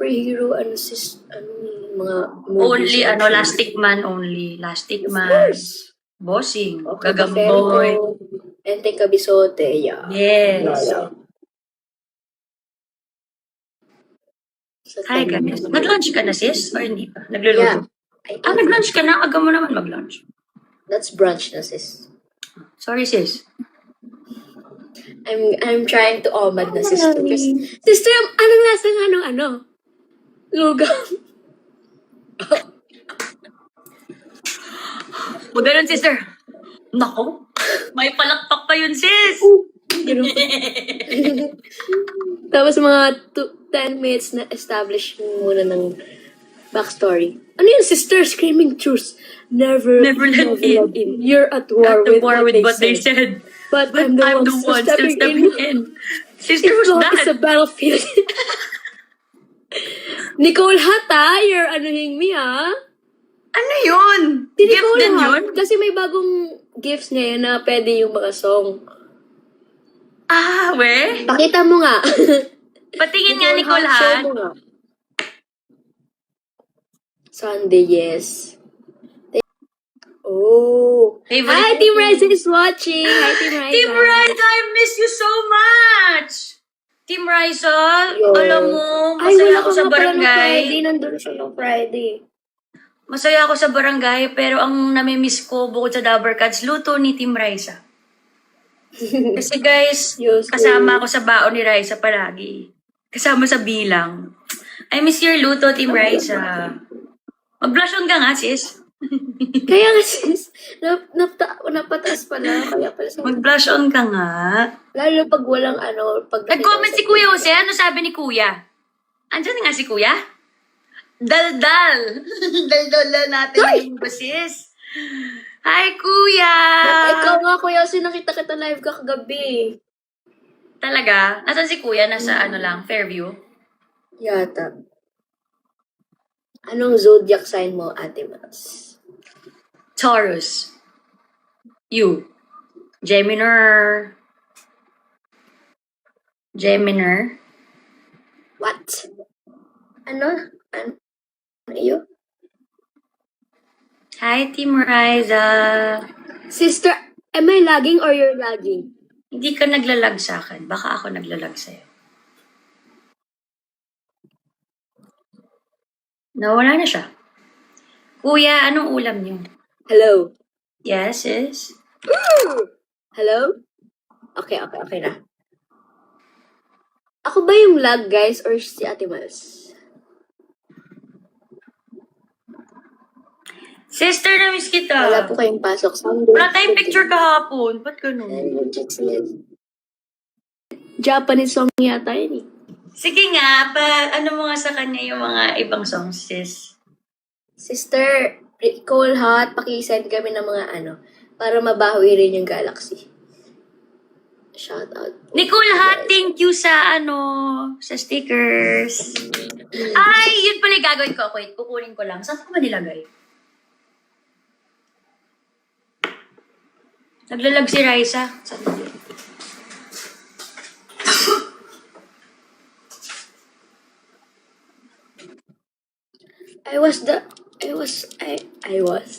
superhero, mga movies. Only, actually. Lastic Man only. Lastic Of Man. course. Bossing. Okay, Gagamboy. Enteng Cabisote, yeah. Yes. Yeah. Hi guys. Nag-lunch ka na sis? Or hindi pa? Nagluluto? Yeah. Nag-lunch ka na? Aga mo naman mag-lunch. That's brunch na, sis. Sorry sis. I'm trying to omad na, sister. Sister, anong lasa ng Lugaw. Huwag ganun sister. Nako. May palakpak pa yun sis. Ganun pa. Tapos mga 10 minutes na establish muna ng backstory. Ano yun, sister? Screaming truth. Never let in. You're at war, At the war with what they said. But I'm the one still stepping in. Sister, who's It's that? a battlefield. Nicole Hata, you're anuhin me, ha? Ano yun? Si Gift Nicole din Hata. yun? Kasi may bagong gifts ngayon na pwede yung mga song. Ah, we? Pakita mo nga. Patingin nga, Nicole show Han. mo nga. Sunday, yes. Oh. Favorite Hi, Team Ryza is watching. Hi, Team Ryza. Team Ryza, I miss you so much! Team Ryza, Yo. alam mo, Ay, masaya wala ako ka sa nga pala ng barangay. Friday. Nandun siya ng Friday. Masaya ako sa barangay, pero ang namimiss ko bukod sa Dabber Cats, luto ni Team Ryza. Kasi guys, Yes, kasama ako sa baon ni Ryza palagi. Kasama sa bilang. I miss your luto, Team Ryza. Mag-blush on ka nga, sis. Kaya nga sis, napataas pala. Kaya pala sa... Mag-blush on ka nga. Lalo pag walang pag... Nag-comment si Kuya Jose. Ano sabi ni Kuya? Andiyan nga si Kuya? Daldal. Daldal natin yung basis. Hi, Kuya! Ikaw nga, Kuya, kasi nakita kita live ka kagabi. Talaga? Nasaan si Kuya? Nasa Fairview? Yata. Anong zodiac sign mo, Ate Mas? Taurus. You. Gemini. What? Ano yun? Hi, Team Ryza. Sister, am I lagging or you're lagging? Hindi ka naglalag sa akin. Baka ako naglalag sa'yo. Nawala na siya. Kuya, anong ulam niyo? Hello? Yes, sis? Hello? Okay na. Ako ba yung lag, guys, or si Ate Mas? Sister, na-miss kita. Wala po kayong pasok. Wala tayong picture kahapon. Ba't ganun? Japanese song yata yun eh. Sige nga, ano mo nga sa kanya yung mga ibang songs, sis? Sister, call hot, pakisend kami ng mga para mabawi rin yung Galaxy. Shout out. Nicole Hat, thank you sa sa stickers. Ay, yun pala yung gagawin ko. Wait, kukunin ko lang. Saan ko ba nilagay? Naglalag si Raisa. Saan ba?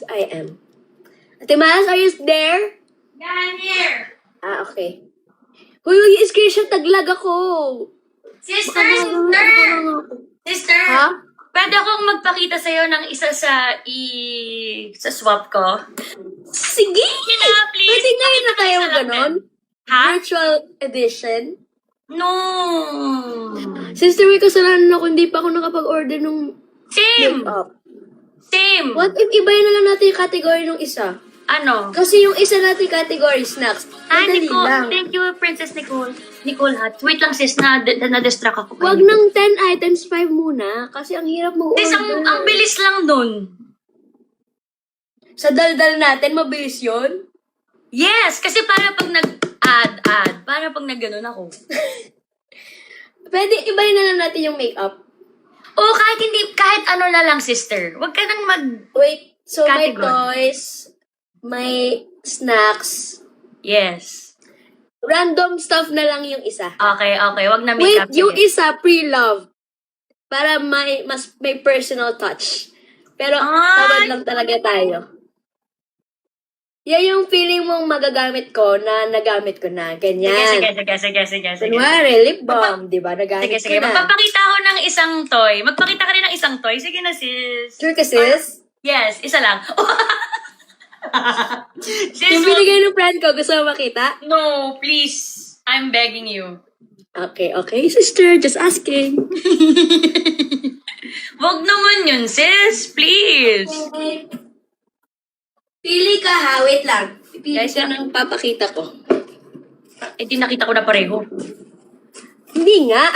I am. Ate Mas, are you there? Yeah, I'm here. Okay. Huy, screenshot, taglag ako. Sister! Ha? Pwede akong magpakita sa'yo ng isa sa swap ko? Sige! Please. Kasi ngayon na tayo Pakita lang ganon. Ha? Virtual edition. No! Sister, may kasalanan ako, hindi pa ako nakapag-order nung Same! makeup. Same! What if ibahin na lang natin yung category nung isa? Ano? Kasi yung isa natin category, snacks. Hi, Madali Nicole. lang. Thank you, Princess Nicole. Nicole Hat. Wait lang, sis. Na-distract ako. Wag ng 10 items, 5 muna. Kasi ang hirap mag-order. Sis, ang bilis lang dun. Sa daldal natin, mabilis yun? Yes! Kasi para pag nag-add. Para pag nag-ganon ako. Pwede ibahin na lang natin yung makeup. O kahit ano na lang, sister. Huwag ka nang Wait, so Category. may toys, may snacks, Yes. random stuff na lang yung isa. Okay. Wag na Wait, makeup. yung sige. isa, pre-love. Para may personal touch. Pero, Ay! tawad lang talaga tayo. Yan yung feeling mong magagamit ko na nagamit ko na. Ganyan. Sige. Kunwari, lip balm, di ba? Nagamit Sige. ko na. Magpapakita ako ng isang toy. Magpakita ka rin ng isang toy. Sige na, sis. Sure ka, sis? Yes, isa lang. Sis, Yung binigay ng friend ko, gusto mo makita? no, please. I'm begging you. Okay, sister. Just asking. Wag naman yun, sis. Please. Pili ka ha, wait lang. Pipili Guys, ka ng papakita ko. Eh, di nakita ko na pareho. Hindi nga,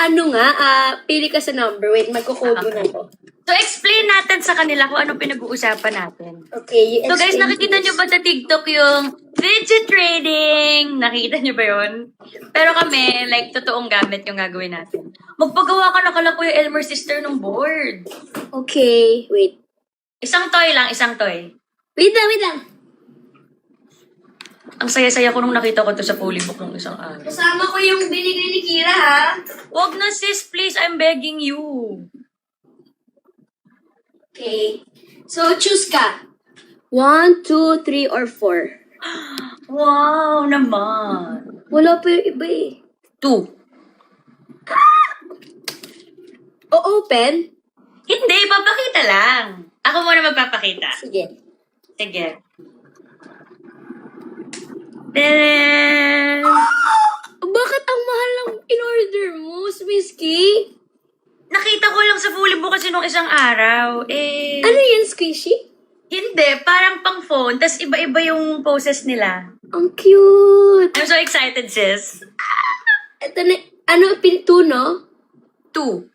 pili ka sa number. Wait, magkukubo na ko. So, explain natin sa kanila kung anong pinag-uusapan natin. Okay, you So guys, explain nakikita this. nyo ba sa TikTok yung fidget trading? Nakita nyo ba yun? Pero kami, like, totoong gamit yung gagawin natin. Magpagawa ka na kala Kuya Elmer sister ng board. Okay, wait. Isang toy lang, isang toy. Wait lang. Ang saya-saya ko nung nakita ko to sa Polybook ng isang araw. Kasama ko yung binigay ni Kira, ha? Wag na sis, please, I'm begging you. Okay. So, choose ka. 1, 2, 3, or 4. Wow naman. Wala pa yung iba eh. 2. O-open? Hindi, papakita lang. Ako muna magpapakita. Sige. Sige. Then, Bakit ang mahal ng in-order mo, Swisky? nakita ko lang sa Polybook kasi nung isang araw. Ano yan, squishy? Hindi. Parang pang phone. Tas iba-iba yung poses nila. Ang cute. I'm so excited, sis. Ito na, pinto, no? 2.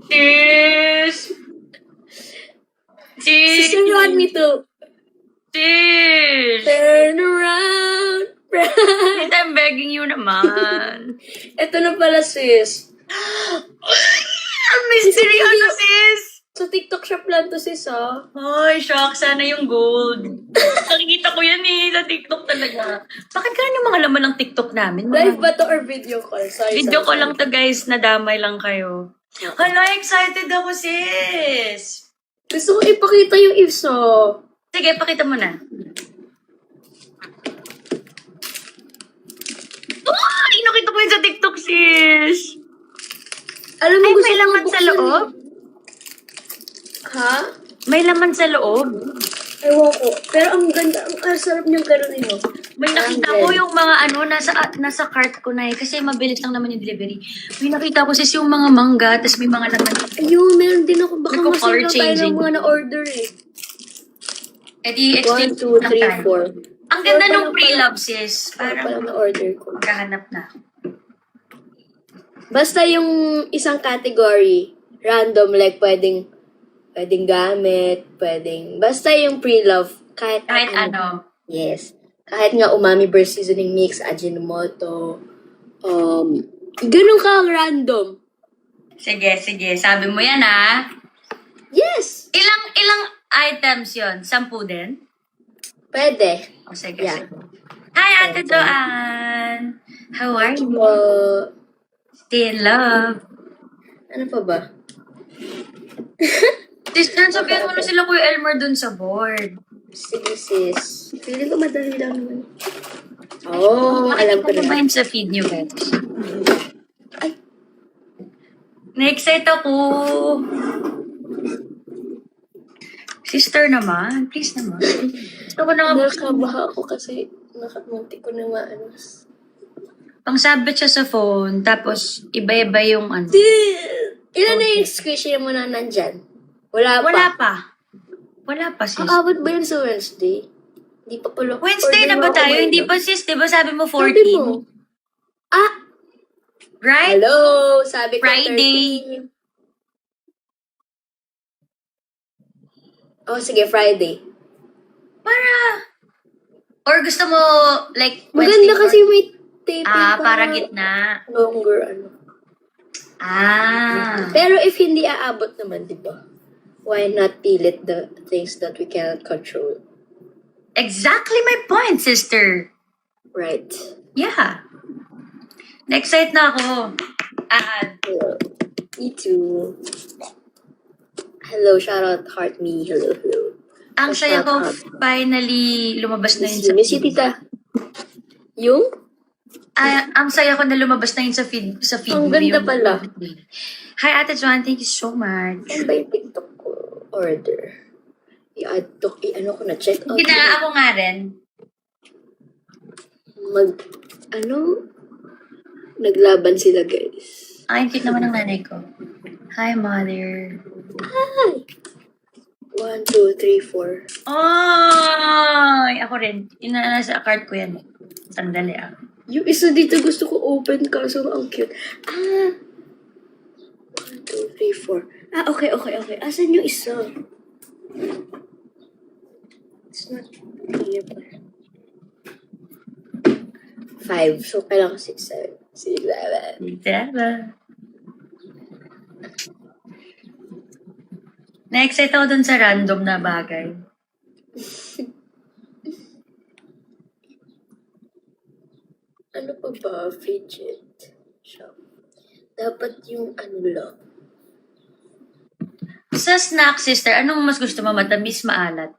Sis! Sis! Sister, you want me to Sis! turn around? Sis, I'm begging you naman. Ito na pala, sis. Ang mystery ano, sis? Sa TikTok shop lang to, sis, ha? Ay, shock. Sana yung gold. Nakikita ko yan eh. Sa TikTok talaga. Bakit ganun yung mga laman ng TikTok namin? Live ba to or video call? Sorry, Video ko sorry. lang to, guys. Nadamay lang kayo. Hala, excited ako, sis. Gusto ko ipakita yung IFSO. Sige, pakita mo na. Ay, nakita ko yun sa TikTok, sis. Alam mo, Ay, gusto may ko laman sa buksan loob? eh. Ha? May laman sa loob? Ewan ko. Pero ang ganda, ang sarap niyang ganunin, no? May nakita ko yung mga nasa cart ko na eh. Kasi mabilis lang naman yung delivery. May nakita ko sis yung mga mangga, tapos may mga laman. Ayun, meron din ako. Baka Nagko-color masarap tayo changing. ng mga na-order eh. Eh di, 1, exchange 2, lang 3, tayo. 4. Ang ganda Four nung pa lang pre-love, sis. Parang Parang na-order ko. magkahanap na. Basta yung isang category, random, like pwedeng gamit, basta yung pre-love, kahit ano. Yes. Kahit nga umami burst seasoning mix, Ajinomoto, ganun ka random. Sige. Sabi mo yan, ha? Yes! Ilang items yon? 10 din? Pwede. O, sige. Yeah. Hi, Ate Joanne. How are you? Still love. Ano pa ba? Sister, sabihan mo na sila Kuya Elmer dun sa board. Sige, sis. Feeling ko madali lang naman. Oh, alam ko Makikita naman. yun sa feed nyo, guys. Ay. Na-excite ako. Sister naman. Please naman. Gusto ko na nga. Nakabaha ako kasi nakamunti ko na maano. Pangsabit siya sa phone, tapos iba-iba yung ano. Ilan na yung squishy mo na nandyan? Wala pa. Wala pa, sis. Aabot ba yun sa Wednesday? Hindi pa pala. Wednesday na ba tayo? Hindi pa, sis. Di ba sabi mo 14? Sabi mo. Right? Hello! Sabi ko Friday. 13. Oh, sige, Friday. Or gusto mo, like, Maganda Wednesday kasi may taping para gitna. longer, Pero if hindi aabot naman, di ba? Why not pilit the things that we cannot control? Exactly my point, sister. Right. Yeah. Na-excite na ako. Me too. Hello, shout out Heart Me. Hello, hello. Ang saya ko, Shout out. finally, lumabas na yun sa Miss you, feed. tita. Yung? Ang saya ko na lumabas na yun sa feed. Ang ganda yung- pala. Hi, Ate Joan. Thank you so much. Ano ba yung TikTok ko? Order. I-add to, ano ko na, check out. Hindi na ako nga rin. Naglaban sila, guys. Ang cute naman ng nanay ko. Hi, mother. Hi! 1, 2, 3, 4. Ay, ako rin. Nasa card ko yan. Sandali ah. Yung isa dito gusto ko open kaso ang cute. 1, 2, 3, 4. Okay. Asan yung isa? It's not here pa. 5. So, kailangan 6, 7. 6, 7. Diba? Na-excite ako dun sa random na bagay. Ano pa ba? Fidget shop. Dapat yung ano lang. Sa snack, sister, anong mas gusto mo? Matamis, maalat?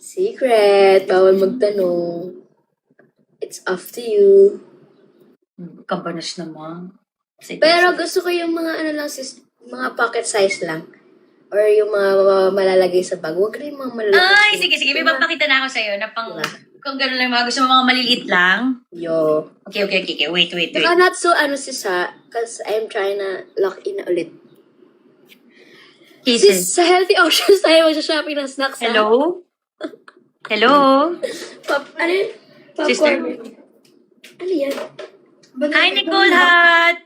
Secret. Bawal magtanong. It's up to you. Kabanas naman. Sige. Pero gusto ko yung mga ano lang, mga pocket size lang. Or yung mga malalagay sa bag. Huwag rin mga malalagay. Ay, sige. May papakita na ako sa'yo na pang... Kung gano'n lang mga gusto mo mga maliliit lang. Yo. Okay. Wait. Saka not so Sisa, because I'm trying na lock in na ulit. Kisses. Sis, sa Healthy Oceans tayo mag-shopping ng snacks. Hello? Ano yun? Sister? Popcorn. Ano yan? Hi, Nicole Hat!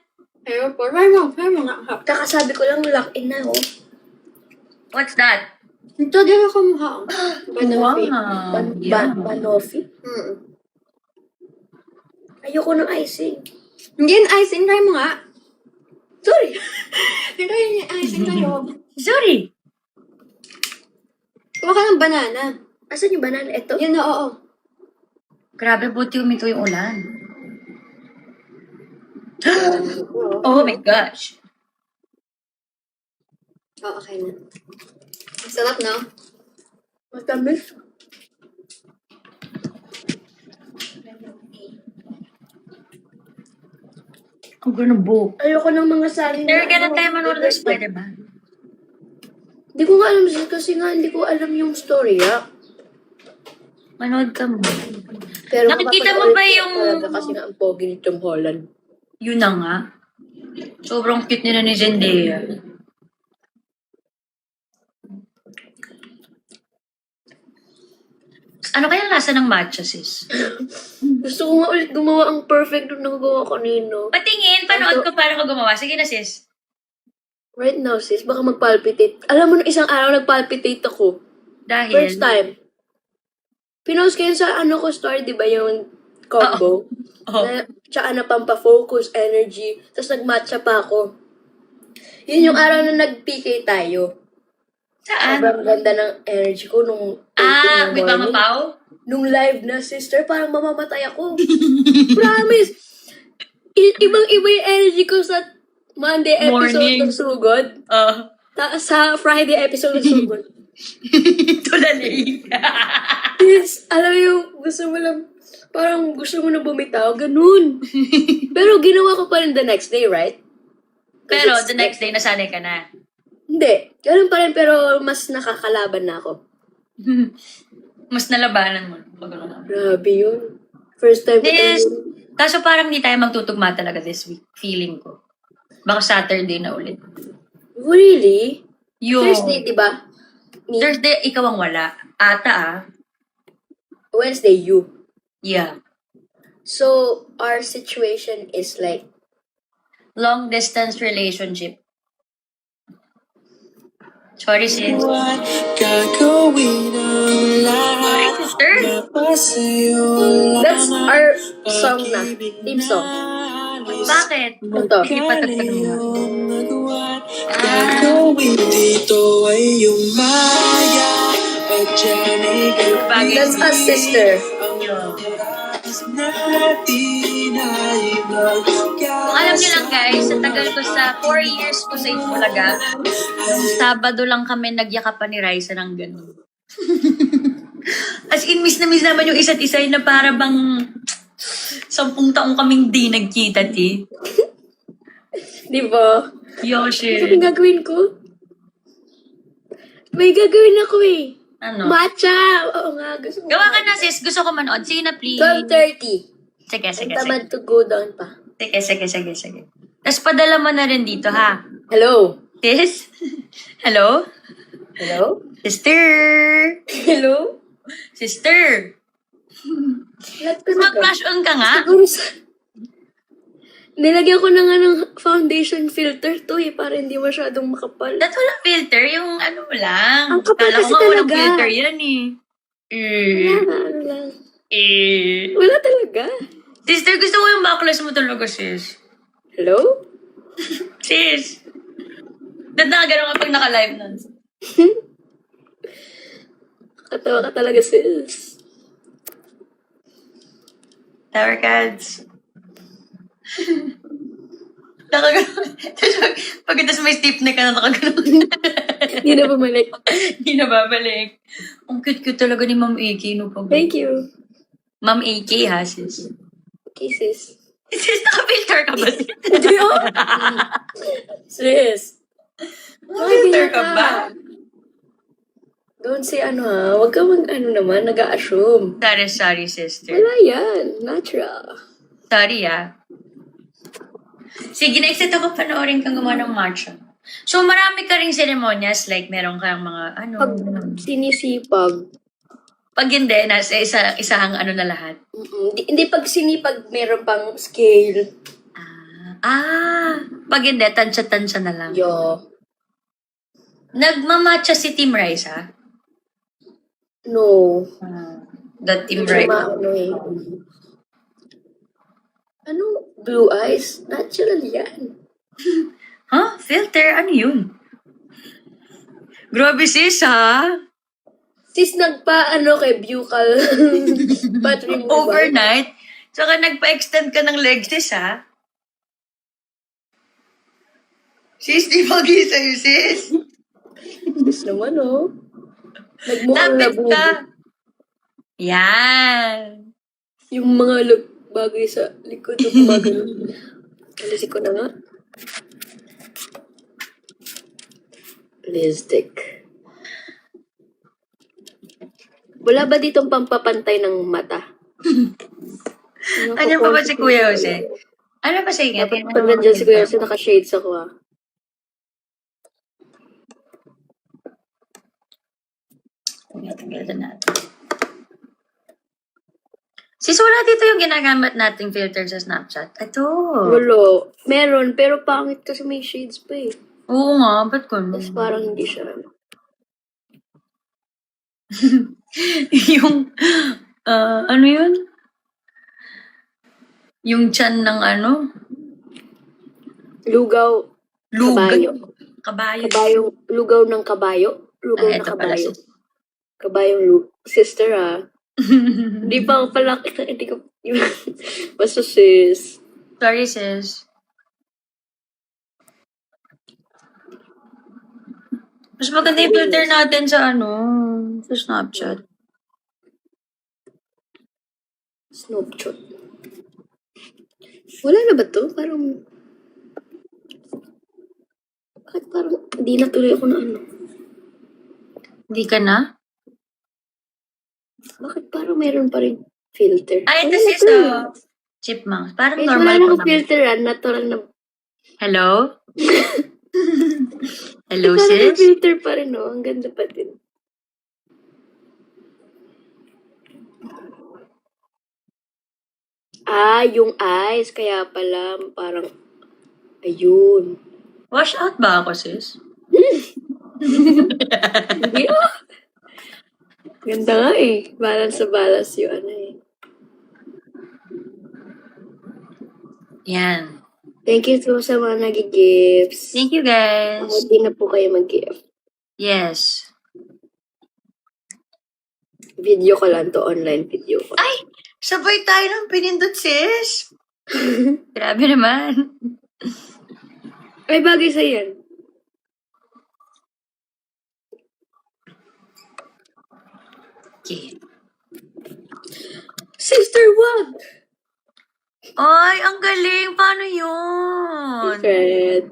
Ayun po. Try mo nga. Kakasabi ko lang lock in na, oh. What's that? Ito din ako mukha. Banoffee. Wow. Yeah. Banoffee? Ayoko ng icing. Hindi yung icing. Try mo nga. Sorry. Try yung icing tayo. Sorry. Kuha ka ng banana. Asan yung banana? Ito? Yan na, oo. Grabe, buti uminto yung ulan. Oh my gosh. Okay na. Sarap, no? Matamis. Ang gano'n book. Ayoko ng mga sari There ka tayo manood ng Spider-Man. Hindi ko nga alam kasi nga hindi ko alam yung story, Manood ka mo. Pero Nakikita mo mapapanood ba ko yung- talaga kasi nga ang pogi ni Tom Holland. Yun na nga. Sobrang cute nila ni Zendaya. Ano kaya lasa ng matcha, sis? Gusto ko nga ulit gumawa ang perfect nung nagawa ko kanino. Patingin, panood ko para ko gumawa. Sige na, sis. Right now, sis, baka magpalpitate. Alam mo, nung isang araw nagpalpitate ako. Dahil... First time. Pinost ko yun sa ano ko story, di ba, yung combo. Oh. Na, tsaka na pampafocus, energy. Tapos nagmatcha pa ako. Yun yung araw na nag-PK tayo. Saan? Sobrang ganda ng energy ko nung 8 in the May morning. pamapaw? Nung live na, sister, parang mamamatay ako. Promise! Ibang-iba yung energy ko sa Monday episode Morning. ng Sugod. Sa Friday episode ng Sugod. Tulalay. Yes, alam mo yung gusto mo lang, parang gusto mo na bumitaw, ganun. Pero ginawa ko pa rin the next day, right? 'Cause Pero it's the next day, nasanay ka na. Hindi. Ganun pa rin, pero mas nakakalaban na ako. Mas nalabanan mo. Pag ano na. Grabe yun. First time ko Yes. talaga. Kaso parang hindi tayo magtutugma talaga this week. Feeling ko. Baka Saturday na ulit. Really? Yung Thursday, di ba? Me. Thursday, ikaw ang wala. Ata Wednesday, you. Yeah. So, our situation is like, Long distance relationship. Sorry, sis. Gagawin ang lahat Sister? para sa'yo that's our song na. Theme song. Bakit? Ito. Hindi pa tagtag mo. Gagawin dito ay umaya at dyan ay That's us, sister. natin ay Kung alam alam niyo lang guys, sa tagal ko sa 4 years ko sa Itbulaga, Sabado lang kami nagyakapan ni Raisa ng gano'n. As in, miss naman yung isa't isa na para bang 10 taong kaming di nagkita, ti. Di ba? Yoshi. Ano gagawin ko? May gagawin ako eh. Ano? Matcha! Oo nga, gusto ko. Gawa ka na, sis. Gusto ko manood. Sige na, please. 12:30. Sige, Ang sige, sige. tamad to go down pa. Sige. Tapos padala mo na rin dito, ha? Hello? Sis? Hello? Hello? Sister? Hello? Sister? Lahat ko na ka. Mag-flash on ka nga? Siguro sa... Nilagyan ko na nga ng foundation filter to eh, para hindi masyadong makapal. That walang filter, yung ano lang. Ang kapal Kala ko kasi nga walang talaga. filter yan eh. Wala nga, ano lang. Eh. Wala talaga. Sister, gusto ko yung backless mo talaga, sis. Hello? Sis. Ba't nakagano'n kapag naka-live nun? Katawa ka talaga, sis. Tower Cats. Nakagano'n. Pagkatapos may stiff neck ka na nakagano'n. Hindi na bumalik. Hindi na babalik. Ang cute-cute talaga ni Ma'am AK, no? Pag... Thank you. Ma'am AK, ha, sis? Okay, sis. Sis, naka-filter ka ba? Hindi oh. Sis. Naka-filter ka ba? Don't say ano ha. Huwag ka ano naman, nag-a-assume. Sorry, sister. Wala yan. Natural. Sorry, ah. Sige, na-excite ako panoorin kang gumawa ng matcha. So, marami ka ring ceremonias, like meron kang mga, ano, Pag sinisipag, pag hindi, nasa isahang ano na lahat. hindi pag sinipag, meron pang scale. Pag hindi, tansya-tansya na lang. Yo. Nagmamatcha si Team Raisa? No. The Team Medyo Raisa. maano eh. Ano? Blue eyes? Natural yan. Huh? Filter? Ano yun? Grabe sis, ha? Sis, nagpa-ano kay buccal butt removal. Overnight? Saka nagpa-extend ka ng legs, sis, ha? Sis, di bagay sa'yo, sis. Sis naman, oh. Nagmukhang Lapit labubo. ka. Yan. Yung mga bagay sa likod ng gumagano. Alisin ko na nga. Lipstick. Wala ba ditong pampapantay ng mata? Ano pa ba si Kuya Jose? Ano pa sige? Dapat pag nandiyan si Kuya Jose, naka-shades ako ah. Tingnan natin. Sis, wala dito yung ginagamit nating filter sa Snapchat. Ito. Wala. Meron, pero pangit kasi may shades pa eh. Oo nga, ba't ko Tapos parang hindi siya ano. yung, ano yun? Yung chan ng ano? Lugaw. Kabayo. Kabayo. Kabayong, lugaw ng kabayo. Lugaw na Ito pala kabayo. sis. Kabayong sister ah. Hindi pa ako pala, hindi ko, basta sis. Sorry, sis. Mas maganda yung filter natin sa ano, sa Snapchat. Snapchat. Wala na ba to? Parang, bakit parang, hindi natuloy ako na ano? Hindi ka na? Bakit parang meron pa rin filter? Ay, ito Wala sis, na to. chipmunks. Parang Wala normal na ko akong naman. filter ah, natural na. Hello? Hello, Parang may sis? filter pa rin oh, ang ganda pa din. Yung eyes, kaya pala parang, ayun. Wash out ba ako, sis? Hindi ah. Ganda nga eh. Balance sa balance yung ano eh. Yan. Thank you so sa mga nag-gifts. Thank you, guys. Hindi na po kayo mag-gift. Yes. Video ko lang to, online video ko. Ay! Sabay tayo ng pinindot, sis. Grabe naman. Ay, bagay sa yan. Okay. Sister, wag! Ay, ang galing. Paano yun? Secret.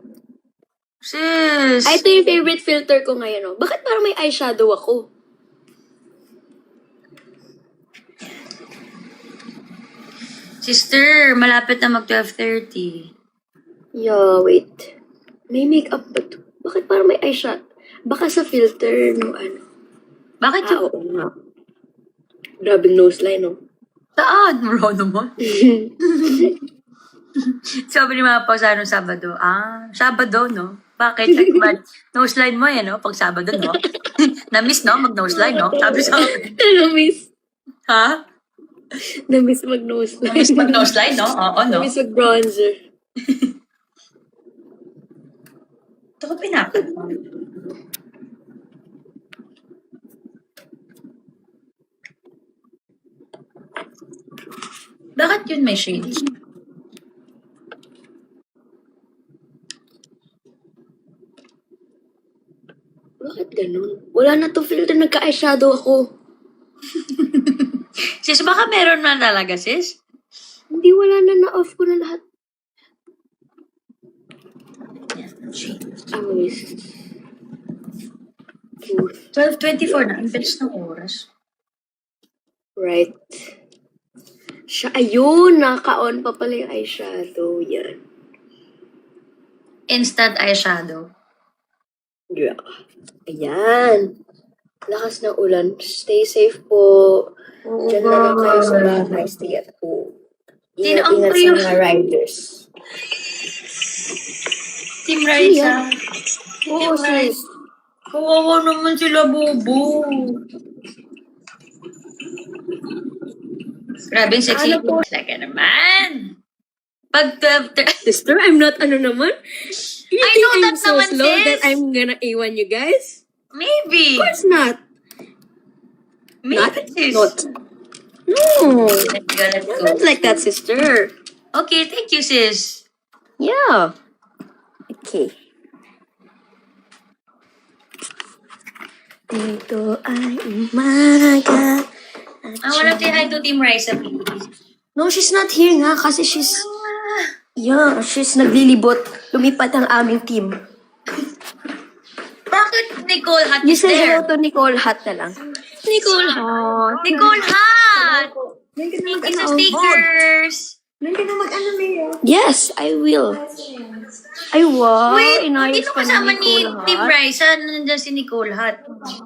Sis. Ay, ito yung favorite filter ko ngayon, oh. Bakit parang may eyeshadow ako? Sister, malapit na mag 12:30. Yeah, wait. May makeup ba to? Bakit parang may eyeshadow? Baka sa filter ng ano. Bakit Ah, yun? oo nga. Grabing nose line, oh. Saan? Muro naman. Sabi ni mga pa sa anong Sabado. Sabado, no? Bakit? Like, nose line mo yan, no? Pag Sabado, no? Na-miss, no? Mag-nose line, no? Sabi sa akin. Na-miss. Ha? Na-miss mag-nose line. Na-miss mag-nose line, no? Oo, no? Na-miss mag-bronzer. Ito ko pinapad mo. Bakit yun may shades? Bakit ganun? Wala na to filter. Nagka-eyeshadow ako. Sis, baka meron na talaga, sis? Hindi, wala na. Na-off ko na lahat. Ay, 12:24 na. Ang bilis ng oras. right. Siya, ayun. Naka-on pa pala yung eyeshadow. Yan. Instant eyeshadow. Yeah. Ayan. Lakas ng ulan. Stay safe po. Diyan na lang kayo sa bahay. Stay at home. Sino ang Ingat-ingat priyo? sa mga riders. Team Raisa. Oo, sis. Kawawa naman sila, Bobo. Grabe si Ano po? Talaga naman. Pag 12:30. Sister, I'm not ano naman. You I think know I'm that so naman, slow sis. that I'm gonna A1 you guys? Maybe. Of course not. Maybe, sis. Not. No. Let's go, let's go. Not like that, sister. Okay, thank you, sis. Yeah. Okay. Dito ay umaga. I wanna say hi to Team Raisa, please. No, she's not here nga kasi she's... Yeah, she's naglilibot. Lumipat ang aming team. Bakit Nicole Hat You is say there? hello to Nicole Hat na lang. Nicole Hat. Nicole Hat! Thank you sa stickers! Yes, I will. Ay, wow. Wait, hindi Inayos mo pa kasama ni Nicole Team Hat. Raisa. Nandiyan si Nicole Hat.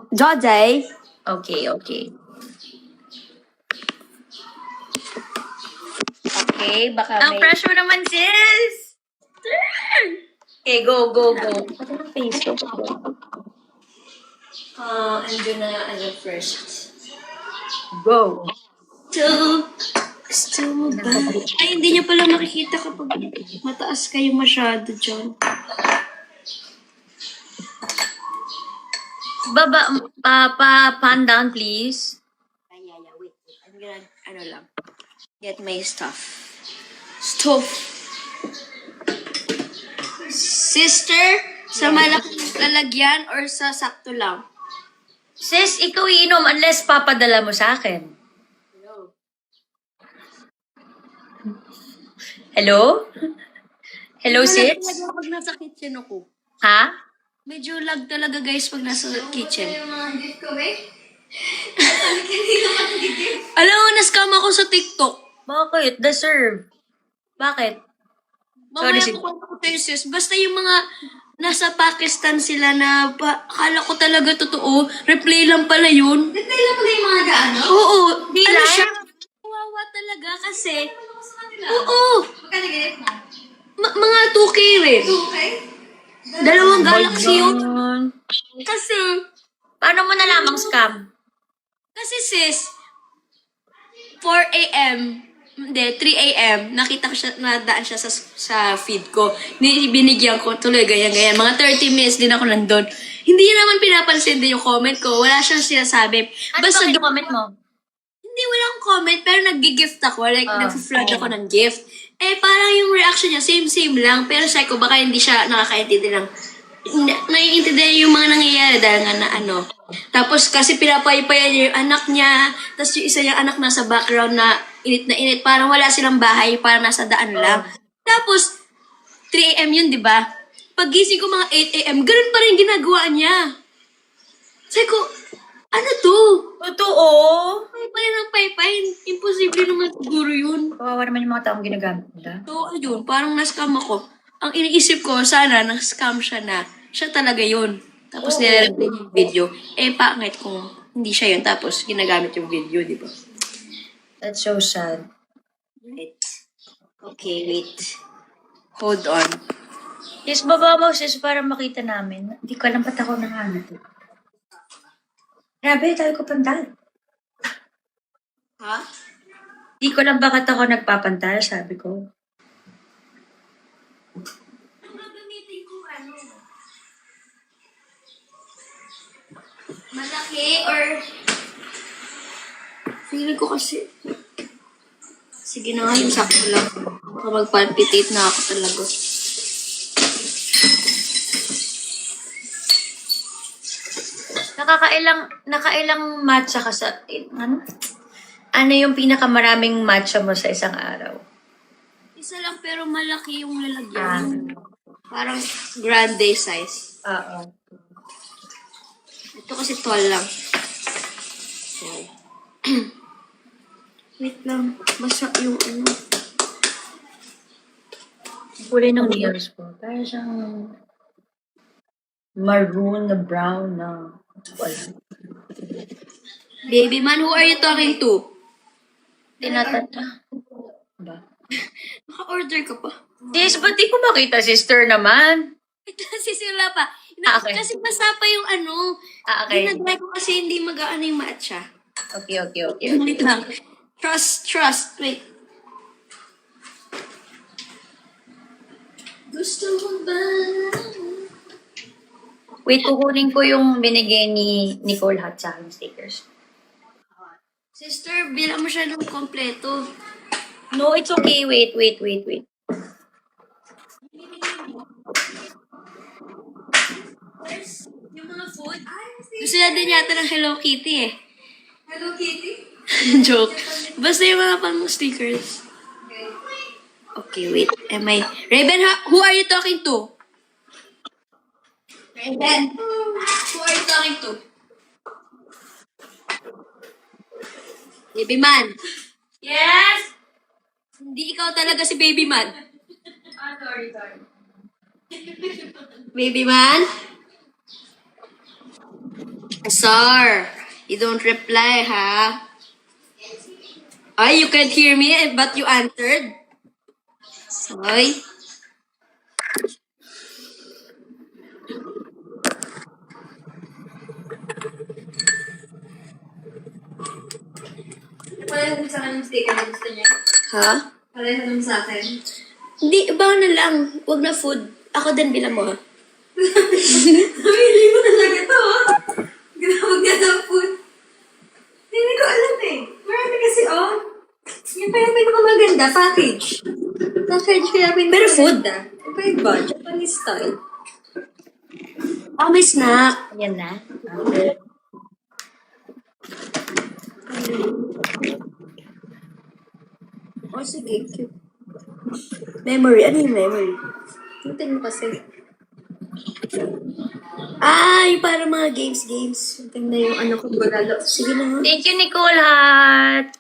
Jojay. Okay, okay. Okay, baka Ang pressure naman, sis! Okay, go, go, go. Andun na ano first. Go. Gusto mo ba? Ay, hindi niyo pala makikita kapag mataas kayo masyado dyan. Baba, pan down, please. Yeah, wait. I'm gonna, ano lang, get my stuff. Stuff. Sister, sa malaking lalagyan or sa sakto lang? Sis, ikaw iinom unless papadala mo sa akin. Hello? Hello, sis? Talaga pag nasa kitchen ako. Ha? Medyo lag talaga guys pag nasa kitchen. Alam mo, na-scam ako sa TikTok. Bakit? Deserve. Bakit? Mamaya Sorry, ko kwento ko tayo sis. Basta yung mga nasa Pakistan sila na akala ko talaga totoo. Replay lang pala yun. Replay lang pala yung mga gaano? Oo. Di Ano live? siya? Kawawa talaga kasi. Oo. Magkano ganit mo? Mga 2K rin. 2K? Dalawang galaxy yun. Ayun. Kasi, Paano mo nalamang scam? kasi sis, 4 a.m., hindi, 3 a.m., nakita ko siya, nadaan siya sa feed ko. Binigyan ko, tuloy, ganyan. Mga 30 minutes din ako nandun. Hindi niya naman pinapansin din yung comment ko. Wala siyang sinasabi. Ano ba yung comment mo? Hindi, walang comment, pero nag-gift ako. Like, nag-flood ako ng gift. Eh, parang yung reaction niya, same-same lang. Pero sabi ko, baka hindi siya nakakaintindi ng... Naiintindihan yung mga nangyayari dahil nga na ano. Tapos kasi pinapaypayan niya yung anak niya. Tapos yung isa niyang anak nasa background na init. Parang wala silang bahay, parang nasa daan lang. Tapos, 3 a.m. yun, di ba? Paggising ko mga 8 a.m., ganun pa rin ginagawa niya. Sabi ko, ano to? Totoo. Paypay ng paypay. Imposible naman siguro yun. Kawawa naman yung mga taong ginagamit nila. So, ayun, parang na-scam ako. Ang iniisip ko, sana na-scam siya na. Siya talaga yun. Tapos nilalagay niya yung video. Eh, pangit kung hindi siya yun. Tapos ginagamit yung video, di ba? That's so sad. Wait. Okay, wait. Hold on. Sis, baba mo, sis, para makita namin. Hindi ko alam ba't ako nangangat. Grabe, tayo ko pantal. Ha? Hindi ko alam bakit ako nagpapantal, sabi ko. Ang gagamitin ko, ano? Malaki or... Feeling ko kasi... Sige na nga, yung sakto lang. Baka mag-palpitate na ako talaga. Nakailang matcha ka sa... Ano? Ano yung pinakamaraming matcha mo sa isang araw? Isa lang pero malaki yung lalagyan. Parang grande size. Oo. Ito kasi tall lang. So, wait lang. Basa yung ano. Kulay ng nails ko. Parang siyang maroon na brown na... Wala. Baby man, who are you talking to? Tinatata. Ba? Naka-order ka pa. Sis, ba't di ko makita, sister naman? Kasi sila pa. Okay. Kasi basa pa yung ano. Okay. Ginagay ko kasi hindi mag-ano yung matcha. Okay. Wait lang. Trust. Wait. Gusto mo ba? Wait, kukunin ko yung binigay ni Nicole Hot sa akin stickers. Sister, bilang mo siya ng kompleto. No, it's okay. Wait. Yung mga food. Gusto niya din yata ng Hello Kitty eh. Hello, Kitty? Joke. Basta yung mga pang stickers. Okay, wait. Raven, who are you talking to? Raven, who are you talking to? Baby man. Yes! Hindi ikaw talaga si Baby man. Sorry. Baby man? Sir, you don't reply, ha? Ay, you can't hear me, but you answered. Soy. Pareho sa akin yung sticker na gusto niya. Ha? Pareho naman sa akin. Hindi, iba na lang. Huwag na food. Ako din bilang mo, ha? Namili mo talaga to, ha? Ginawag niya ng food. Hindi ko alam eh. Marami kasi, oh. Yan pa yung pinakamaganda, package. Package kaya Pero food. Iba yung ba? Japanese style. Ah, may snack. Yan na. Oh, sige. Cute. Memory. Ano yung memory? Hintin mo kasi. Ah, yung para mga games. Hintin na yung ano ko. Lalo. Sige na, ha? Thank you, Nicole Hot.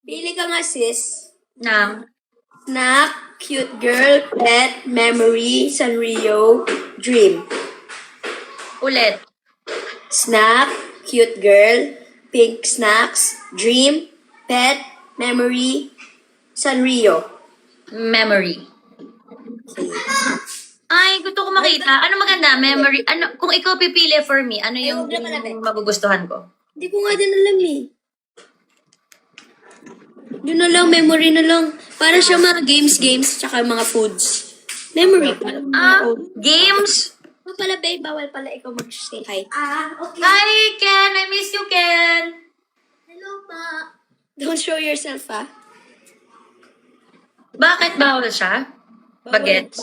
Pili ka nga, sis. Nang. Snack, cute girl, pet, memory, Sanrio, dream. Ulit. Snack, cute girl, pink snacks, dream, pet, memory, Sanrio. Memory. Ay, gusto ko makita. Ano maganda? Memory. Ano, kung ikaw pipili for me, ano yung Ayun, wala pala, magugustuhan ko? Hindi ko nga din alam eh. Yun na lang, memory na lang. Para siya mga games, tsaka mga foods. Memory. Games? Ano pala, babe? Bawal pala ikaw mag-say hi. Okay. Hi, Ken! I miss you, Ken! Hello, pa. Don't show yourself, ah. Bakit bawal siya? Bagets?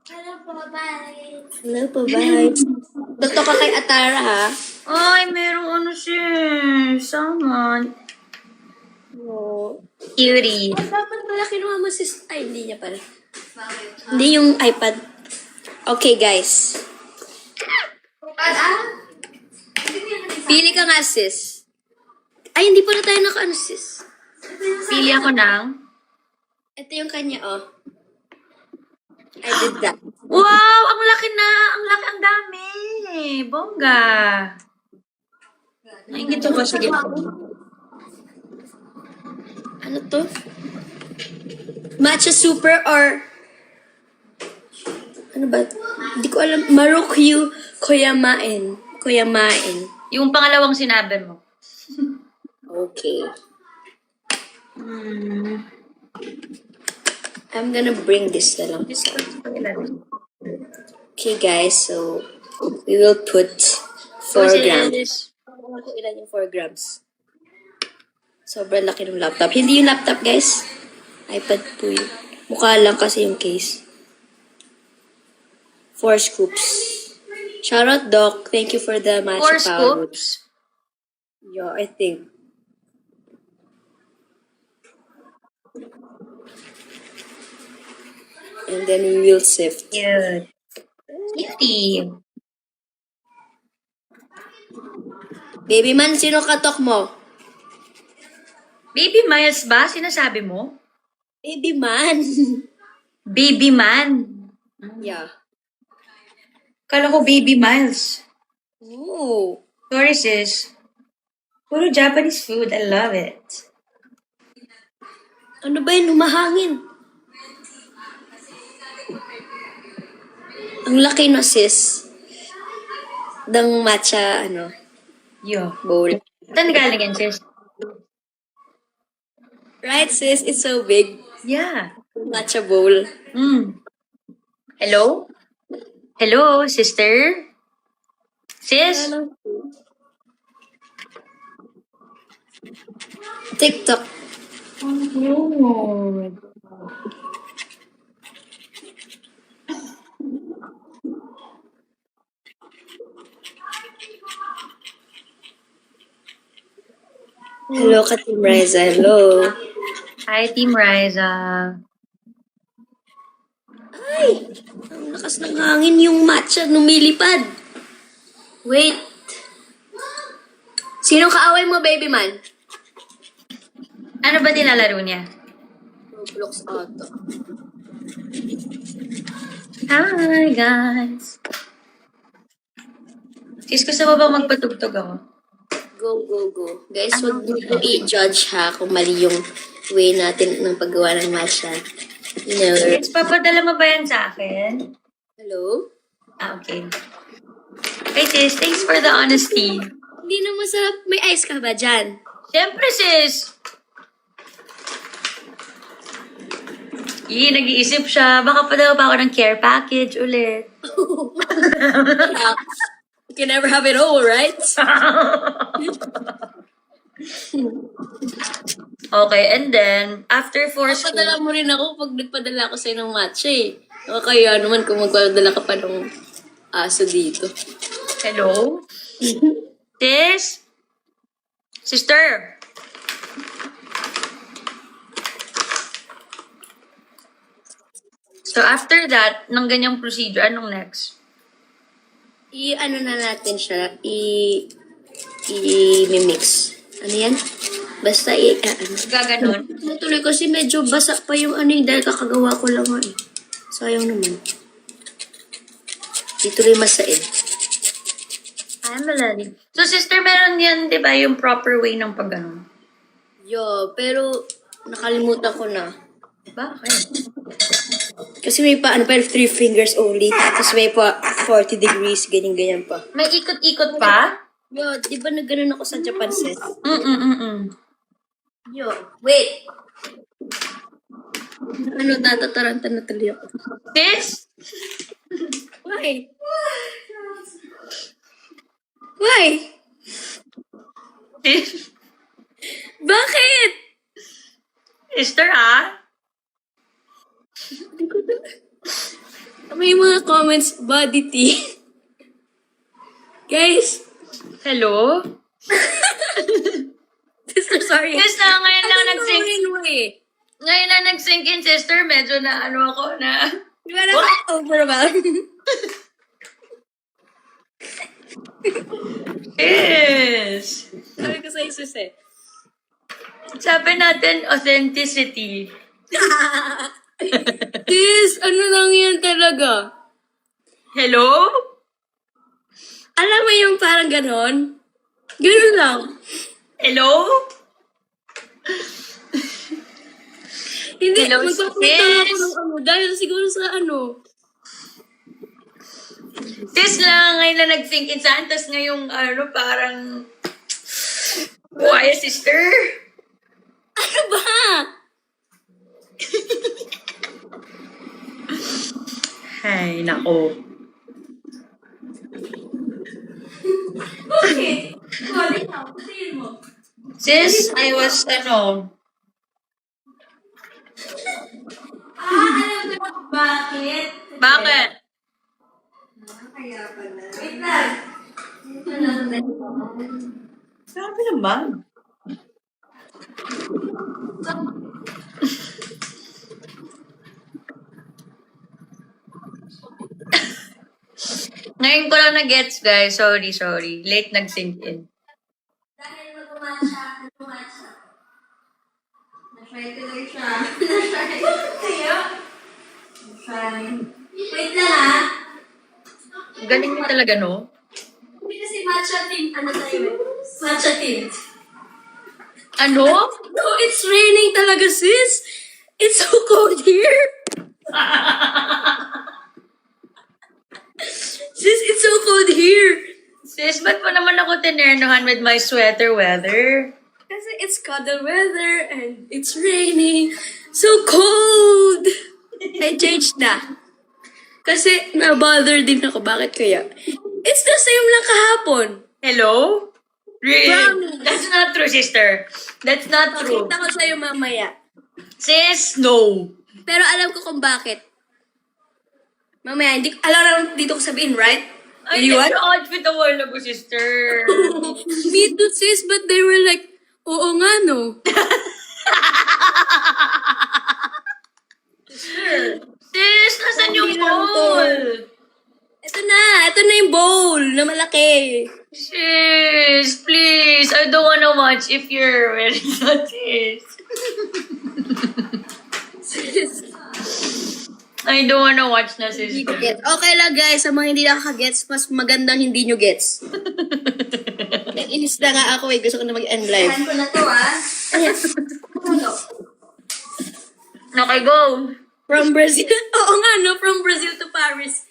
Hello po, bye. Hello po, bye. Totoo ka kay Atara, ha? Ay, merong ano siya. Someone. Oo. Cutie. Dapat pala kinuha mo sis... Ay, hindi niya pala. Hindi yung iPad. Okay, guys. Pili ka nga, sis. Ay, hindi pala tayo naka-ano, sis. Pili ako ng... Ito yung kanya, oh. I did that. Wow! Ang laki na! Ang laki, ang dami! Bongga! Naingit ko. Sige. Ano to? Matcha super or... Ano ba? Hindi ko alam. Marukyu Koyamaen. Koyamaen. Yung pangalawang sinabi mo. Okay. I'm gonna bring this na lang. Okay, guys. So, we will put 4 grams. Alam ko ilan yung 4 grams. Sobrang laki ng laptop. Hindi yung laptop, guys. iPad po yun. Mukha lang kasi yung case. 4 scoops. Shoutout, Doc. Thank you for the matcha 4 powder. scoops? Yeah, I think. And then we will sift. Cute. Cutie. Baby man, sino katok mo? Baby Miles ba? Sinasabi mo? Baby man. Baby man. Yeah. Kala ko Baby Miles. Oh. Sorry, sis. Puro Japanese food. I love it. Ano ba yun? Humahangin. Ang laki no, sis. Ng matcha, Yo. bowl. Saan galing yan, sis? Right, sis? It's so big. Yeah. Matcha bowl. Hello? Hello, sister? Sis? TikTok. Oh. Hello, Katim Reza. Hello. Hi, Team Riza. Ay! Ang lakas ng hangin yung matcha lumilipad. Wait. Sinong kaaway mo, baby man? Ano ba nilalaro niya? Roblox ata. Hi, guys. Sis, gusto mo ba magpatugtog ako? Go, go, go. Guys, huwag niyo i-judge ha kung mali yung way natin ng paggawa ng matcha. You know. Sis, papadala mo ba yan sa akin? Hello? Okay. Okay, sis. Thanks for the honesty. Hindi na masarap. May ice ka ba dyan? Siyempre, sis. Nag-iisip siya. Baka padala pa ako ng care package ulit. You can never have it all, right? Okay, and then, after 4 school... Padala mo rin ako pag nagpadala ako sa'yo ng matcha eh. O kaya naman kung magpadala ka pa ng aso dito. Hello? Sis? Sister? So, after that, ng ganyang procedure, anong next? I-ano na natin siya. I-mix. Ano yan? Basta Gaganon? Natuloy kasi medyo basa pa yung dahil kakagawa ko lang nga eh. Sayang naman. Di tuloy masaid. Ay, malali. So, sister, meron yan, di ba, yung proper way ng pag-ganon? Yo, pero nakalimutan ko na. Bakit? Kasi may pa, 3 fingers only. Tapos may pa 40 degrees, ganyan-ganyan pa. May ikot-ikot pa? Yo, di ba nagganon ako sa Japan set? Yo, wait. Natataranta na tuloy ako. Sis? Why? Why? Sis? Bakit? Sister, ah? May mga comments, body tea. Guys, Hello? sister, sorry. Yes na, ngayon lang Ano nag-sync. gawin mo eh? Ngayon na nag-sync in, sister. Medyo na ano ako na... Di ba na overwhelmed? Yes! Sabi ko sa sis eh. Sabi natin, authenticity. Sis, ano lang yan talaga? Hello? Alam mo yung parang ganon? Ganon lang. Hello? Hindi, Hello, magpapunta lang ako sis. ng ano. Dahil siguro sa ano. Sis lang, ngayon na nag-sync in saan, tas ngayong ano, parang... Why, sister? Ano ba? Ay, nako. Bakit? Sorry na, patayin mo. Sis, I was, ano... Alam mo ba bakit? Bakit? Kaya pala. Wait lang. Ito lang dahil. Sabi naman. Ngayon ko lang na-gets, guys. Sorry. Late nag-sync in. Dahil mag-umatcha. Na-try tuloy siya. Na-try. Kaya? Na-try. Wait lang ah. Galing mo talaga, no? Hindi kasi matcha tint. Ano tayo eh? Matcha tint. Ano? No, it's raining talaga, sis. It's so cold here. Sis, it's so cold here. Sis, ba't pa naman ako tinernohan with my sweater weather? Kasi it's cuddle weather and it's raining. So cold. I changed na. Kasi na-bother din ako. Bakit kaya? It's the same lang kahapon. Hello? Really? Promise. That's not true, sister. That's not true. Pakita ko sa'yo mamaya. Sis, no. Pero alam ko kung bakit. Mamaya, hindi, alam na dito ko sabihin, right? Ay, You that's want? your outfit a while ago, sister. Me too, sis, but they were like, oo nga, no? Sis, nasan yung Hindi lang to. bowl? Ito na yung bowl na malaki. Sis, please. I don't wanna watch if you're wearing that, sis. Sis, I don't wanna watch na, sis. hindi ko gets. Okay lang, guys. Sa mga hindi nakaka-gets, mas magandang hindi nyo gets. Inis na nga ako eh. Gusto ko na mag-end live. Saan ko na to ah. Ano? Okay, go. From Brazil. Oo nga, no? From Brazil to Paris.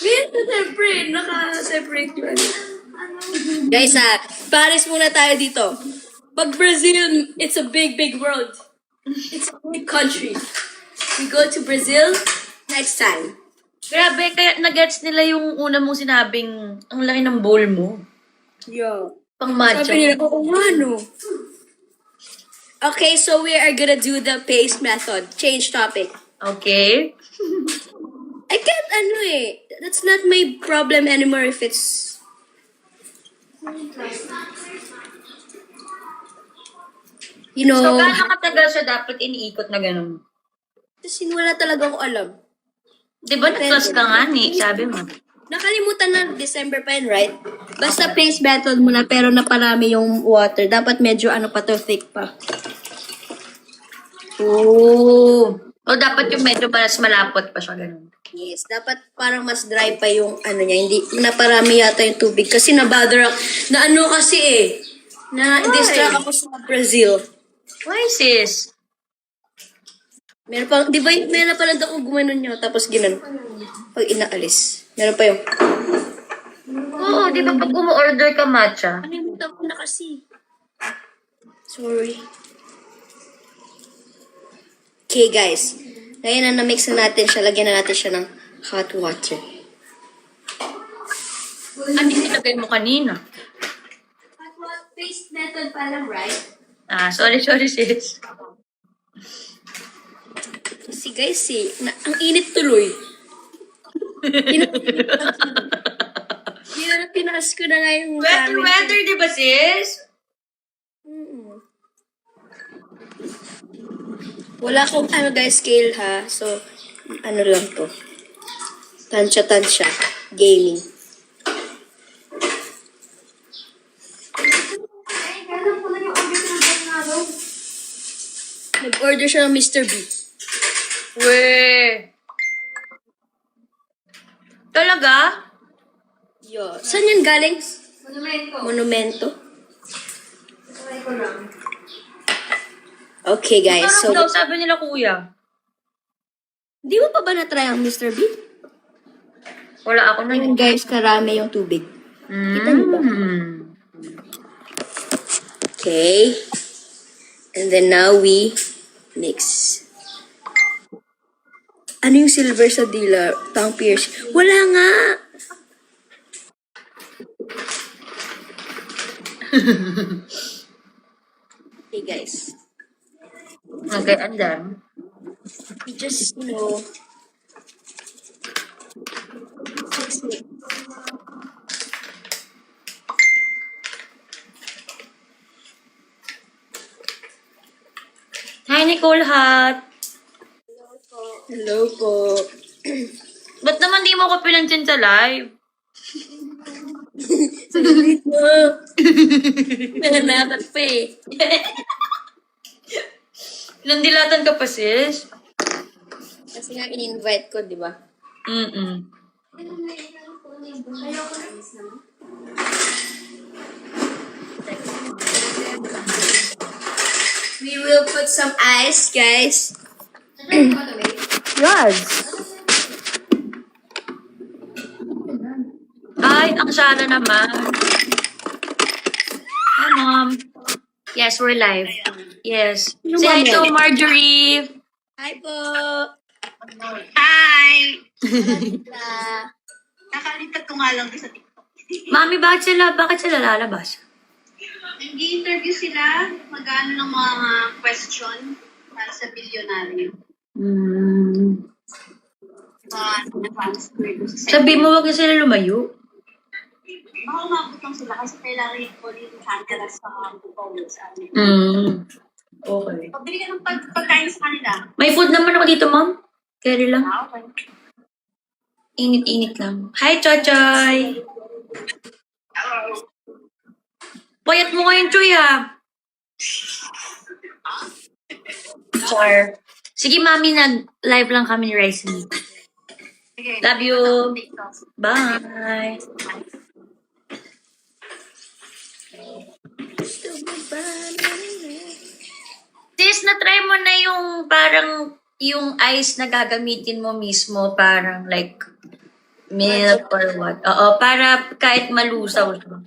Minto, siyempre, naka-separate yun. Guys, Paris muna tayo dito. Pag Brazil, it's a big, big world. It's a big country. We go to Brazil next time. Grabe, kaya nag-gets nila yung una mong sinabing ang laki ng bowl mo. Yo. Pang matcha. Sabi nila, oo nga, no? Okay, so we are gonna do the paste method. Change topic. Okay. I can't, that's not my problem anymore if it's... You know, So, gaano katagal siya dapat iniikot na ganun? kasi wala talaga ako alam. Di ba nag-class ka nga ni? Sabi mo. Nakalimutan na December pa yun, right? Basta paste method muna, pero naparami yung water. Dapat medyo thick pa. Oo. O dapat yung medyo mas malapot pa siya ganun. Yes, dapat parang mas dry pa yung niya. Hindi, naparami yata yung tubig. Kasi na-bother ako. Na-distract ako sa Brazil. Why, sis? Meron pa, di ba, meron pa lang ako gumanon nyo, tapos ginan. Pag inaalis. Meron pa yung, Oo, di ba pag umu-order ka matcha? kalimutan ko na kasi. Sorry. Okay, guys. Ngayon na na-mix na natin siya, lagyan na natin siya ng hot water. Ano yung nilagay mo kanina? Hot water paste method pa lang, right? Ah, sorry, sis. kasi guys ang init tuloy. Pinaas ko na nga yung Weather, di ba sis? Wala akong guys, scale ha. So, ano lang to. Tansya. Gaming. Ay, gano'n ko lang yung order ng Bernardo. Nag-order siya ng Mr. B. Weh. Talaga? Yo. Saan yan galing? Monumento. Monumento? Try ko lang. Okay guys, so... Parang daw sabi nila kuya. Di mo pa ba na-try ang Mr. B? Wala ako na. Ayun guys, karami yung tubig. Kita niyo ba? Okay. And then now we mix. Ano yung silver sa dila? Tongue pierce. Wala nga! Okay guys. Okay, and then? We just, mix it. Hi, Nicole Hat. Hello po. Ba't naman di mo ko pinansin sa live? Saglit mo. Nananakat pa eh. Nandilatan ka pa, sis? Kasi nga in-invite ko, di ba? Mm-mm. We will put some ice, guys. Yes. Ay, ang Shara naman. Hi, Mom. Yes, we're live. Yes. Say hi to Marjorie. Hi po. Hi! Ah, Nakalipat ko nga lang din sa TikTok. Mami, bakit sila lalabas? Nag-i-interview sila, mag-ano ng mga question para sa bilyonaryo. Sabi mo, wag na sila lumayo. Baka umabot lang sila kasi kailangan yung body ng camera sa bukaw sa amin. Okay. Pabili ka ng pagkain sa kanila. May food naman ako dito, Mom. Carry lang. Okay. Init-init lang. Hi, Chochoy! Payat mo ngayon, Choy, ha? Char. Sige, Mami, nag-live lang kami ni Ryzen. Sige. Love you. TikTok. Bye. Sis, na-try mo na yung parang yung ice na gagamitin mo mismo, parang like milk or what? Oo, para kahit malusaw siya.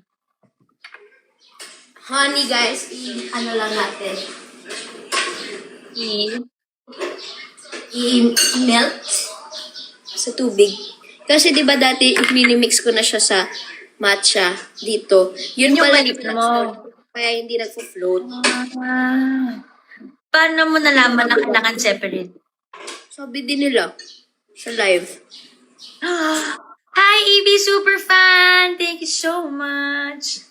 honey, guys. Ano lang natin. I-melt sa tubig. Kasi di ba dati minimix ko na siya sa matcha dito. Yun Yung pala balik yung mo. kaya hindi nagfo-float. Paano mo nalaman na kailangan separate? Sabi din nila sa live. Hi, EB Superfan! Thank you so much!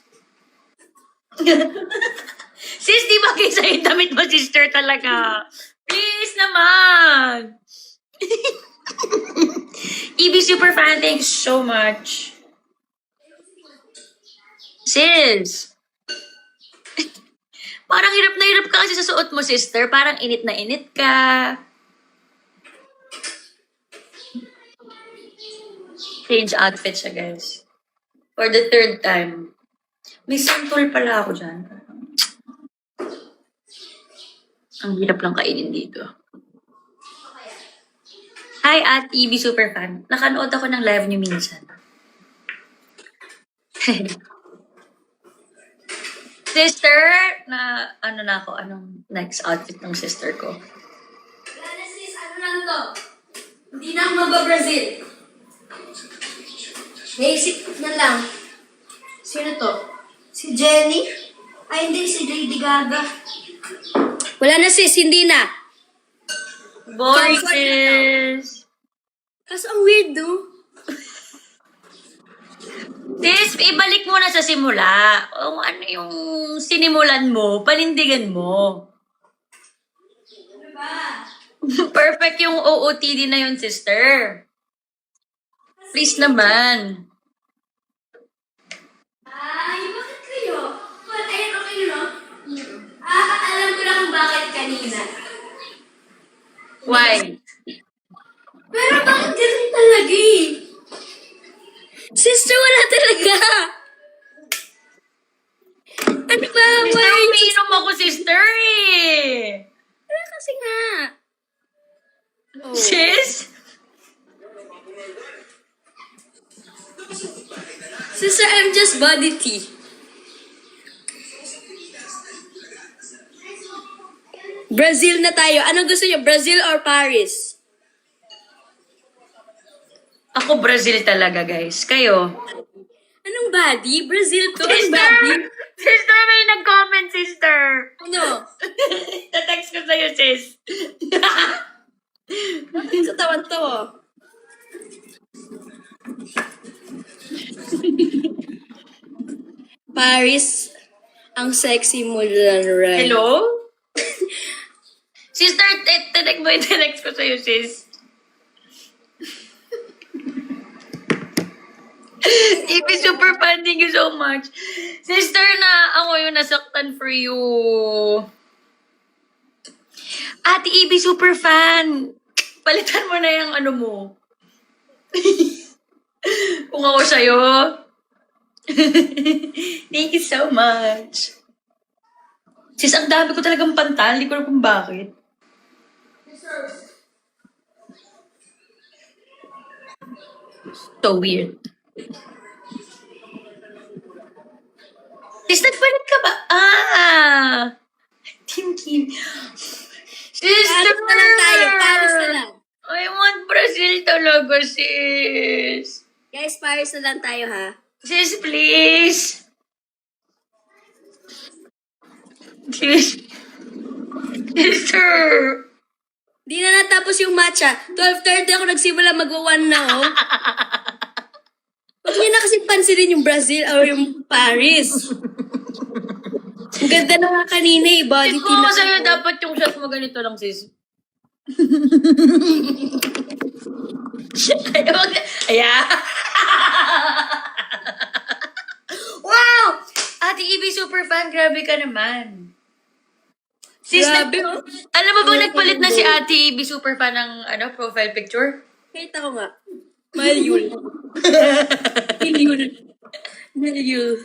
Sis, di ba kaysa yung damit mo, sister, talaga? Please naman! EB Superfan, thank you so much. Sis! Parang hirap na hirap ka kasi sa suot mo, sister. Parang init na init ka. Change outfit siya, guys. For the third time. May santol pala ako dyan. Ang hirap lang kainin dito. Hi, at EB Superfan. Nakanood ako ng live niyo minsan. Sister, anong next outfit ng sister ko? Wala na sis, ano lang to? Hindi na ako mag-Brazil. Naisip na lang. Sino to? Si Jenny? Ay, hindi. Si Lady Gaga. Wala na sis, hindi na. Boy, Comfort sis. Kaso ang weird, no? Sis, ibalik mo na sa simula. O ano yung sinimulan mo, panindigan mo. Perfect yung OOTD na yun, sister. Please naman. Ay, bakit kayo? Well, ayun, okay, no? Alam ko na kung bakit kanina. Why? Pero bakit ganun talaga eh? Sister, wala talaga. Ano ba? Sister, Why? umiinom ako, sister eh. Wala kasi nga. Oh. Sis? Sister, I'm just body tea. Brazil na tayo. Anong gusto niyo? Brazil or Paris? Ako Brazil talaga, guys. Kayo? Anong body? Brazil to. Anong Sister! body? Sister, may nag-comment, sister. Ano? Tatext ko sa'yo, sis. Bakit ko tawan to? Paris, ang sexy mo lang, right? Hello? Sister, text ko sa'yo, sis. EP super fan, thank you so much. Sister na ako yung nasaktan for you. Ate EB super fan. Palitan mo na yung ano mo. Kung ako sa'yo. Thank you so much. Sis, ang dami ko talagang pantal. Hindi ko alam kung bakit. So weird. Sis, nagpalit ka ba? Ah! Thinking. Sister! Paris na lang tayo. Paris na lang. I want Brazil talaga, sis. Guys, Paris na lang tayo, ha? Sis, please. Sis. Sister. Di na natapos yung matcha. 12:30 ako nagsimula magwa-1 na, oh. Huwag niyo na kasi pansinin yung Brazil or yung Paris. Ang ganda na nga kanina eh. Body Sis, tea kung na ako sa'yo, ako. dapat yung shot mo ganito lang, sis. Ayan. Wow! Ate EB super fan, grabe ka naman. Sis, Grabe, oh. alam mo ba nagpalit na si Ate EB super fan ng profile picture? Kita ko nga. Malyul. Malyul. Malyul.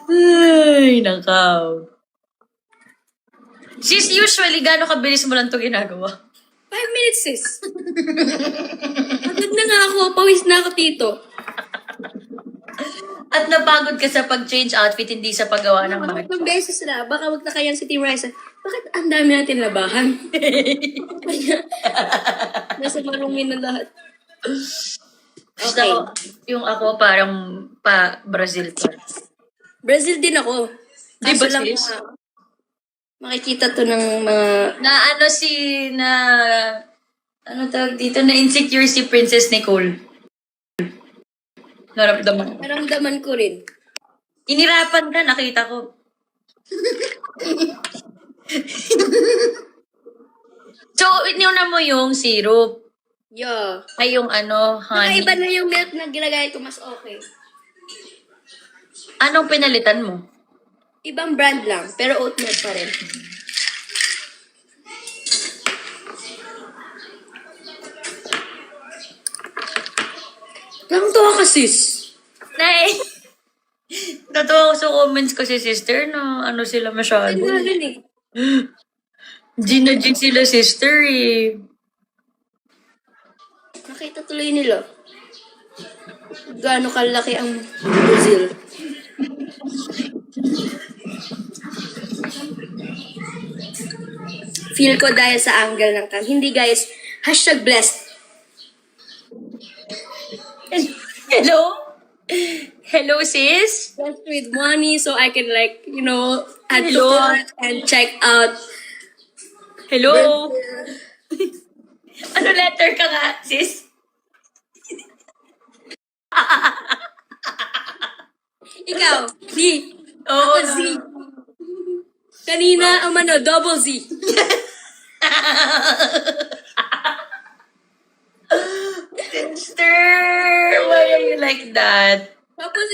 Ay, nakaw. Sis, usually, gaano kabilis mo lang ito ginagawa? 5 minutes, sis. Pagod na nga ako. Pawis na ako, tito. At napagod ka sa pag-change outfit, hindi sa paggawa ng Bakit matcha. ng beses na? Baka wag na kayang si Team Rice. Bakit ang dami natin labahan? Nasa marumi na lahat. Okay. So, yung ako parang pa-Brazil pa. Brazil din ako. Di Kaso ba, lang sis? makikita to ng mga... Ano tawag dito? Na insecure si Princess Nicole. Naramdaman. Naramdaman ko rin. Inirapan ka, nakita ko. So, iniuna mo yung syrup. Yeah. Ay, yung honey. Nakaiba na yung milk na ginagay ko, mas okay. Anong pinalitan mo? Ibang brand lang, pero oat milk pa rin. Nakakatawa ka, sis. Nay! Natuwa ko sa comments ko si sister na sila masyado. Ano na rin eh. Gina G sila sister eh. Nakita tuloy nila. Gaano kalaki ang Brazil. Feel ko dahil sa angle ng cam. Hindi guys, #blessed. Hello? Hello sis? Blessed with money so I can add to Hello? cart and check out. Hello? Ano letter ka nga, sis? Ikaw, Z. Oo, Ako, Z. Kanina, double Z. Sister, why are you like that? Tapos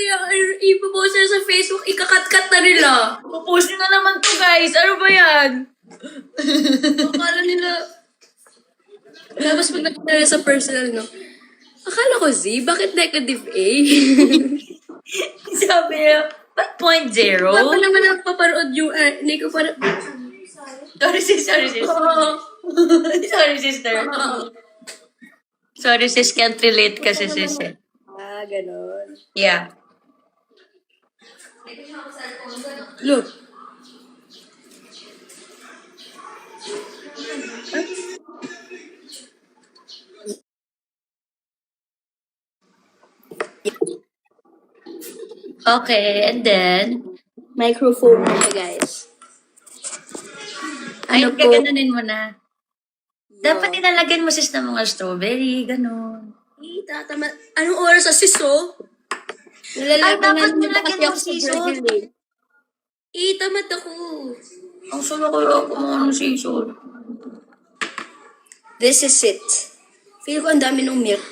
ipopost nila sa Facebook, ikakat-kat na nila. Pupost nyo na naman to, guys. Ano ba yan? Akala nila... Tapos pag nakita nila sa personal, no? Akala ko, Z, bakit negative A? Sabi niya, ba't 0.0? Wala pa naman ang paparood yung... Hindi ko pa... Sorry, sis. Sorry, sis. Sorry, sister. Sorry, sis. Can't relate kasi, sis. Eh. Ganon. Yeah. Look. Okay, and then, Microphone siya, guys. ay, Ano po? gaganunin mo na. Dapat ilalagyan mo, sis, ng mga strawberry, ganun. Tatama. Anong oras sa siso? Ay, dapat nilagyan mo season. Tamad ako. Ang solo ko yung mga season. This is it. Feel ko ang dami ng milk.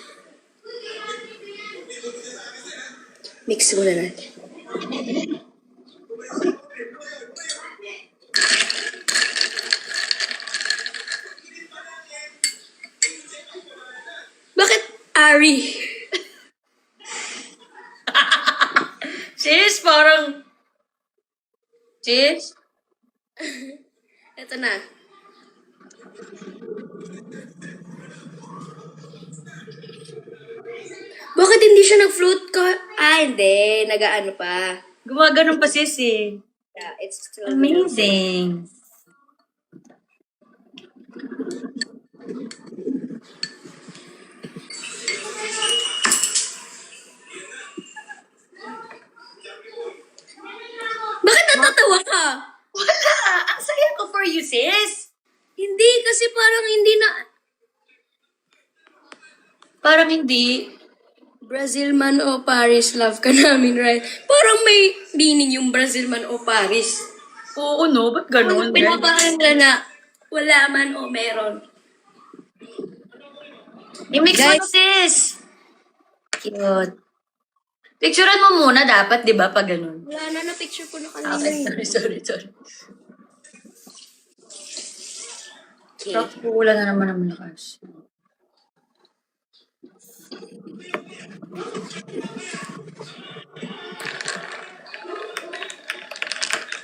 Mix muna natin. Bakit Ari? Sis, parang... Sis? Ito na. Bakit hindi siya nag-float ka? Hindi. Nag-ano pa. Gumaganon pa, sis, eh. Yeah, it's still Amazing. Bakit natatawa ka? Wala! Ang saya ko for you, sis. Hindi, kasi parang hindi na... Parang hindi. Brazil man o Paris, love ka namin, right? Parang may meaning yung Brazil man o Paris. Oo, no? Ba't ganun? Pinapaan nila na wala man o meron. I-mix mo, Guys. sis. Cute. Picturean mo muna dapat, di ba, pag ganun. Wala na, na-picture ko na kanina. Okay, sorry. Okay. Wala na naman ang malakas.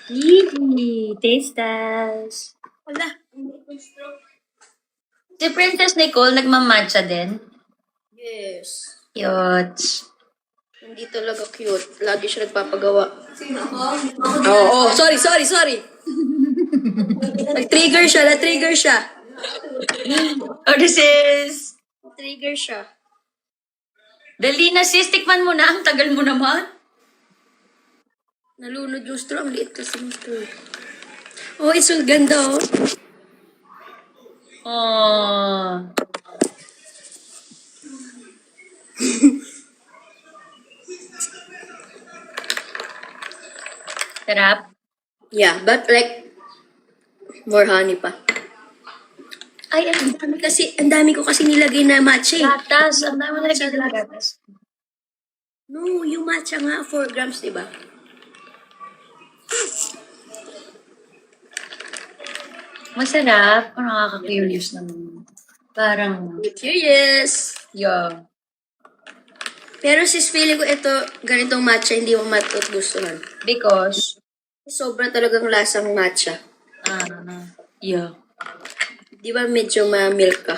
Yee! Taste test. Wala. Si Princess Nicole, nagmamatcha din. Yes. Cute. Hindi talaga cute. Lagi siya nagpapagawa. Sino ko? Oo, sorry. Nag-trigger siya. Oh, this is... Trigger siya. Dali na, sis. Tikman mo na. Ang tagal mo naman. Nalunod yung straw. Ang liit kasi yung straw. Oh, it's all ganda, oh. Oh. Sarap. Yeah, but like, more honey pa. Ay, Ang dami ko kasi nilagay na matcha eh. gatas. Ang dami mo nalagyan ng gatas. No, yung matcha nga, 4 grams, di ba? Masarap. Parang nakaka-curious naman. Parang, Curious. yeah. Pero sis, feeling ko ito, ganitong matcha, hindi mo matutugustuhan. Because, Sobra talagang lasang matcha. yeah. Di ba medyo ma-milk ka?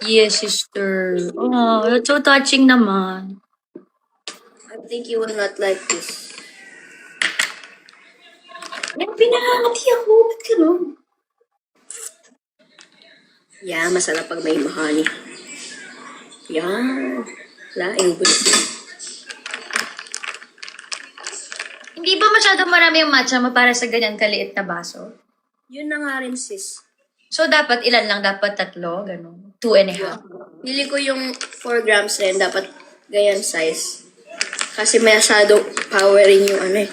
Yes, sister. Oh, that's so touching naman. I think you will not like this. Pinangangati ako. Ba't ganun? Yeah, masarap pag may mahani. Yan. Laing gusto. Hindi ba masyado marami yung matcha mo para sa ganyan kaliit na baso? Yun na nga rin, sis. So, dapat ilan lang? Dapat 3? Ganun. 2.5. Pili ko yung 4 grams rin. Dapat ganyan size. Kasi masyadong powering yung ano eh.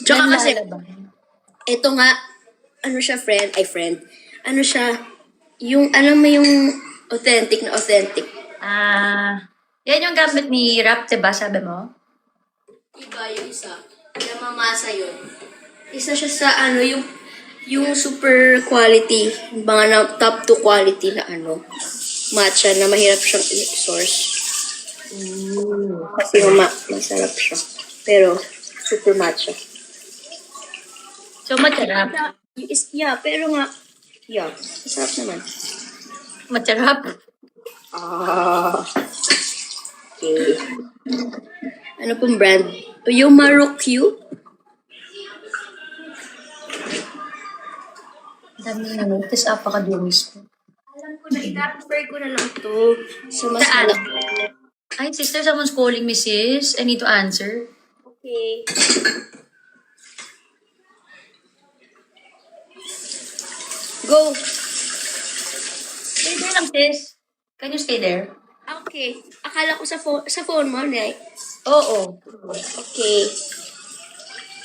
Tsaka kasi, ito nga, ano siya friend. Ano siya, yung, alam mo yung authentic na authentic. Yan yung gamit ni Rap, diba? Sabi mo? Iba yung isa. Kaya mamasa yun. Isa siya sa ano, yung super quality, mga na, top 2 quality na ano, matcha na mahirap siyang i-source. Kasi masarap siya. Pero, super matcha. So, masarap. Yeah, pero nga, yeah, masarap naman. Masarap. Okay. Ano pong brand? Yung Marocue? Dami na nun. Tapos apakadumis ko. Alam ko na, i-transfer ko na lang to sa mas Saan? malaki. Ay, sister, someone's calling me, sis. I need to answer. Okay. Go! Stay there lang, sis. Can you stay there? Okay. Akala ko sa phone mo, Nay. Oo. Okay.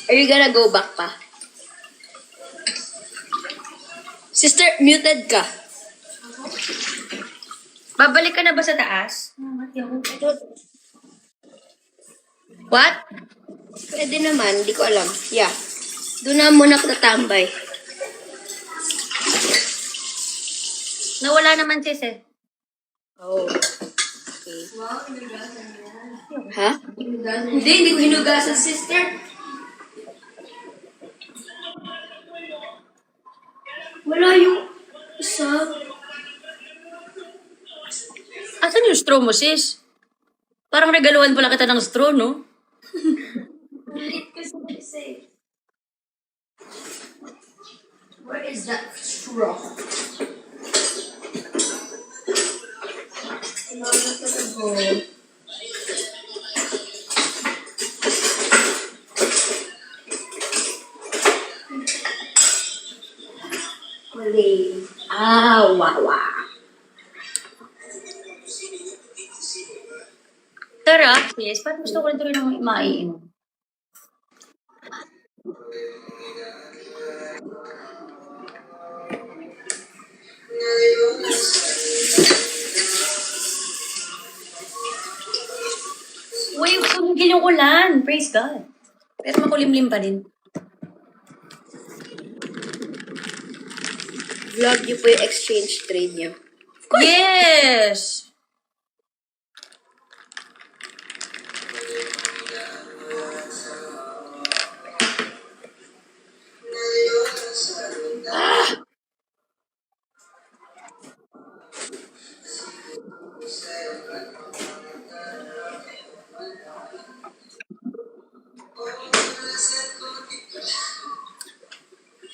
Are you gonna go back pa? Sister, muted ka. Babalik ka na ba sa taas? What? Pwede naman, hindi ko alam. Yeah. Doon na muna ako tatambay. Nawala naman, sis eh. Oh. Okay. Ha? Hindi ko hinugasan, sister. Wala yung isa. Asan yung straw mo, sis? Parang regaluhan pala kita ng straw, no? Where is that straw? Mali. Wawa. Tara, sis. Parang gusto ko rin tuloy ng maiinom. Uy, sumigil yung ulan. Praise God. Pero makulimlim pa rin. Vlog niyo po yung exchange trade niyo. Yes!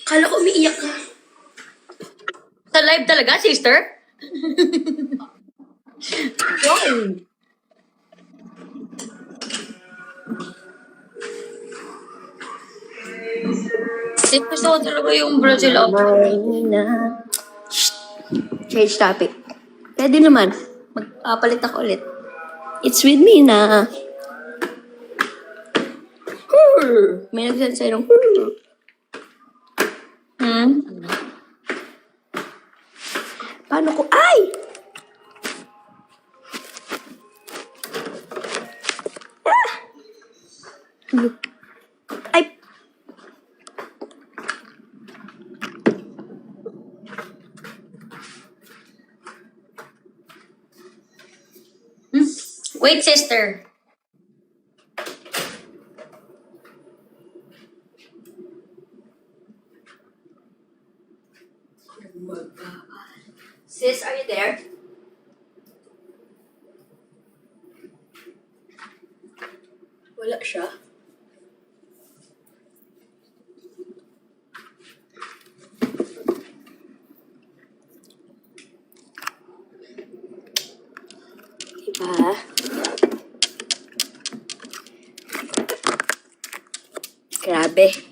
Kala ko umiiyak ka. Sa live talaga, sister? Wow! Sis, gusto ko talaga yung Brazil Change topic. Pwede naman. Magpapalit ako ulit. It's with me na. May nagsasabi sa'yo ng Paano ko? Ay! Ay! Wait, sister. Sis, are you there? Wala siya. Diba? Grabe.